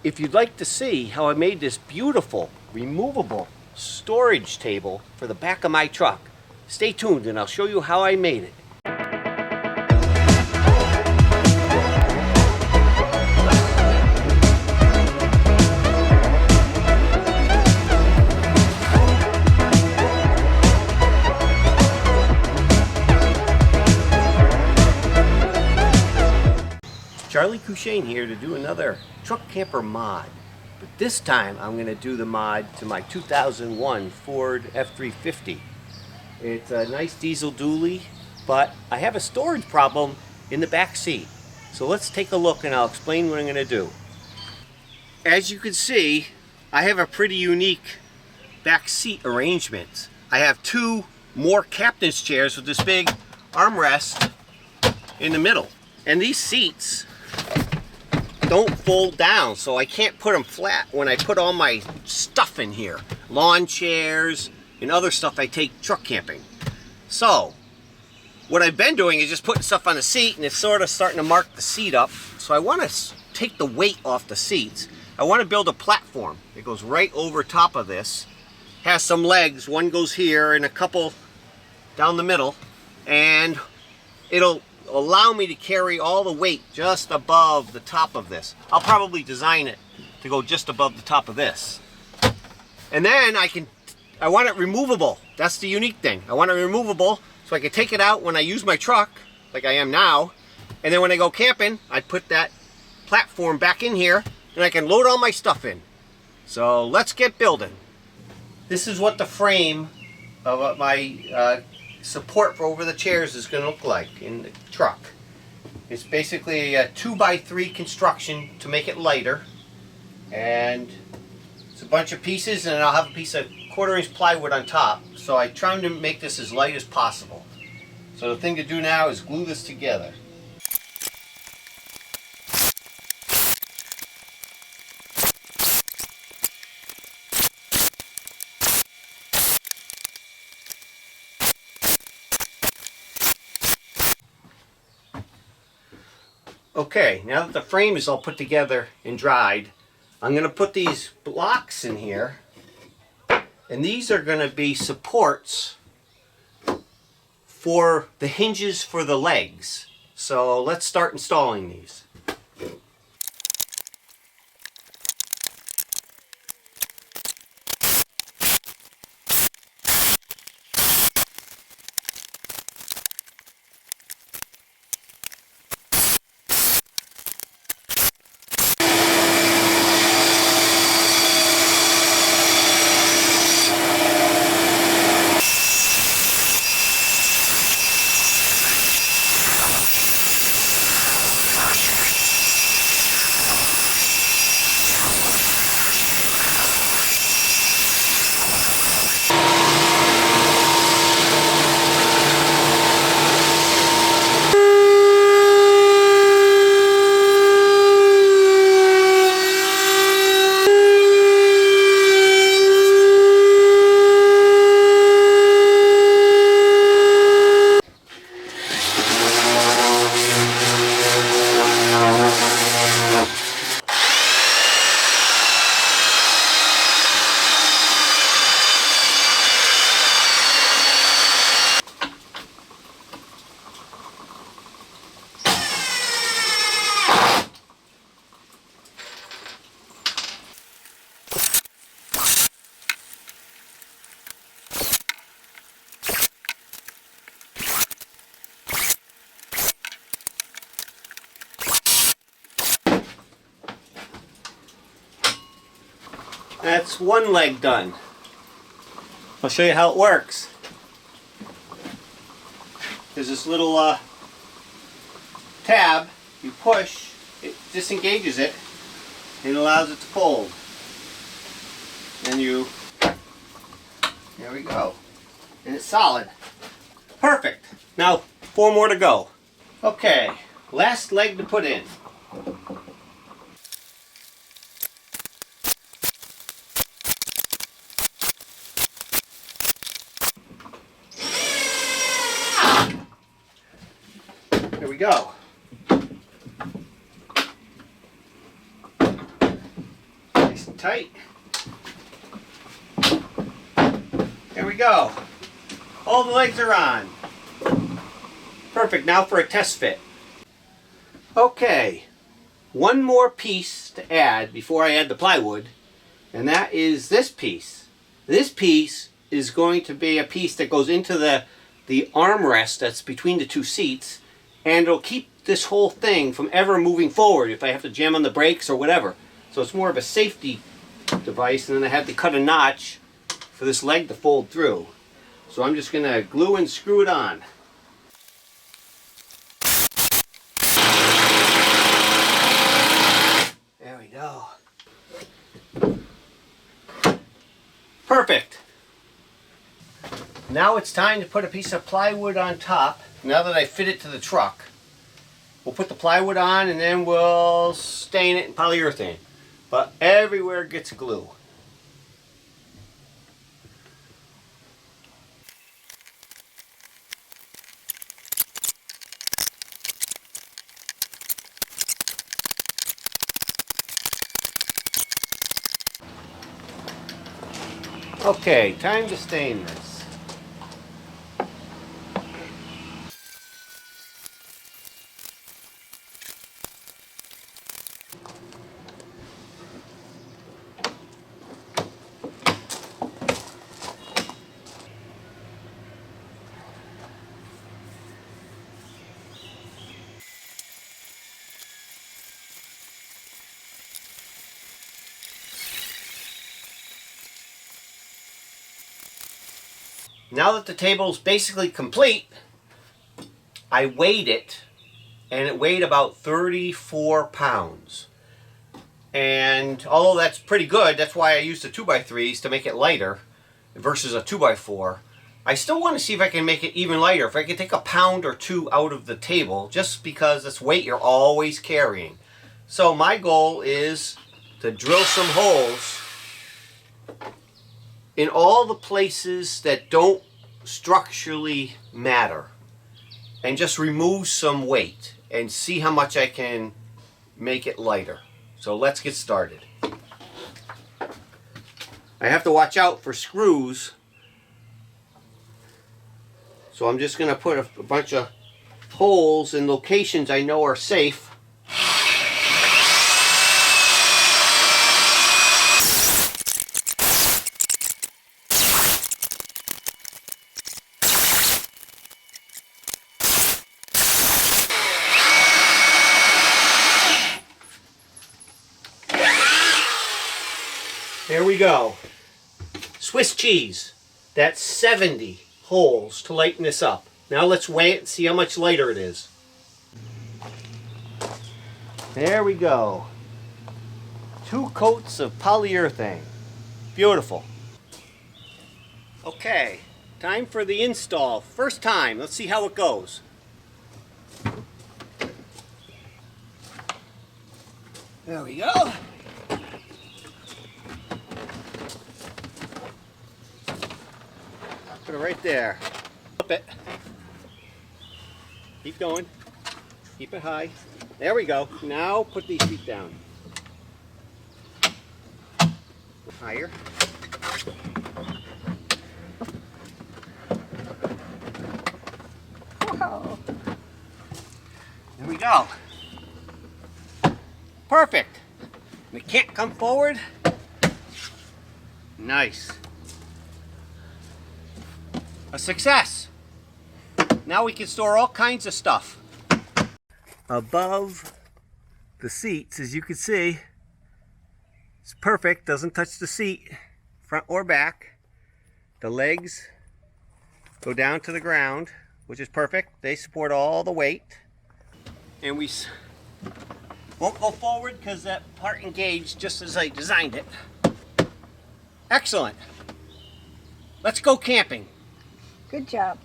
if you'd like to see how I made this beautiful removable storage table for the back of my truck, stay tuned and I'll show you how I made it. Charlie Cushane here to do another truck camper mod, but this time I'm going to do the mod to my 2001 Ford F350. It's a nice diesel dually, but I have a storage problem in the back seat. So let's take a look and I'll explain what I'm going to do. As you can see, I have a pretty unique back seat arrangement. I have two more captain's chairs with this big armrest in the middle, and these seats don't fold down, so I can't put them flat when I put all my stuff in here. Lawn chairs and other stuff I take truck camping. So what I've been doing is just putting stuff on the seat, and it's sort of starting to mark the seat up. So I want to take the weight off the seats. I want to build a platform that goes right over top of this. Has some legs, one goes here and a couple down the middle, and it'll allow me to carry all the weight just above the top of this. I'll probably design it to go just above the top of this. And then I want it removable. That's the unique thing. I want it removable so I can take it out when I use my truck, like I am now. And then when I go camping, I put that platform back in here and I can load all my stuff in. So let's get building. This is what the frame of my support for over the chairs is going to look like in the truck. It's basically a 2x3 construction to make it lighter, and it's a bunch of pieces, and I'll have a piece of 1/4-inch plywood on top. So I tried to make this as light as possible. So the thing to do now is glue this together. Okay, now that the frame is all put together and dried, I'm going to put these blocks in here, and these are going to be supports for the hinges for the legs. So let's start installing these. That's one leg done. I'll show you how it works. There's this little tab. You push, it disengages it, and it allows it to fold. And there we go. And it's solid. Perfect. Now, 4 more to go. Okay, last leg to put in. There we go. nice and tight. There we go. All the legs are on. Perfect, now for a test fit. Okay, one more piece to add before I add the plywood, and that is this piece. This piece is going to be a piece that goes into the armrest that's between the two seats, and it'll keep this whole thing from ever moving forward if I have to jam on the brakes or whatever. So it's more of a safety device, and then I had to cut a notch for this leg to fold through. So I'm just going to glue and screw it on. There we go. Perfect. Now it's time to put a piece of plywood on top. Now that I fit it to the truck, we'll put the plywood on and then we'll stain it in polyurethane. But everywhere gets glue. Okay, time to stain this. Now that the table's basically complete, I weighed it, and it weighed about 34 pounds. And although that's pretty good, that's why I used the 2x3s to make it lighter versus a 2x4. I still want to see if I can make it even lighter, if I can take a pound or two out of the table, just because this weight you're always carrying. So my goal is to drill some holes in all the places that don't structurally matter, and just remove some weight and see how much I can make it lighter. So let's get started. I have to watch out for screws, so I'm just going to put a bunch of holes in locations I know are safe. There we go. Swiss cheese. That's 70 holes to lighten this up. Now let's weigh it and see how much lighter it is. There we go. 2 coats of polyurethane. Beautiful. Okay, time for the install. First time. Let's see how it goes. There we go. Put it right there. Flip it. Keep going. Keep it high. There we go. Now put these feet down. Higher. Whoa. There we go. Perfect. We can't come forward. Nice. A success. Now we can store all kinds of stuff. Above the seats, as you can see, it's perfect. Doesn't touch the seat, front or back. The legs go down to the ground, which is perfect. They support all the weight. And we won't go forward because that part engaged just as I designed it. Excellent. Let's go camping. Good job.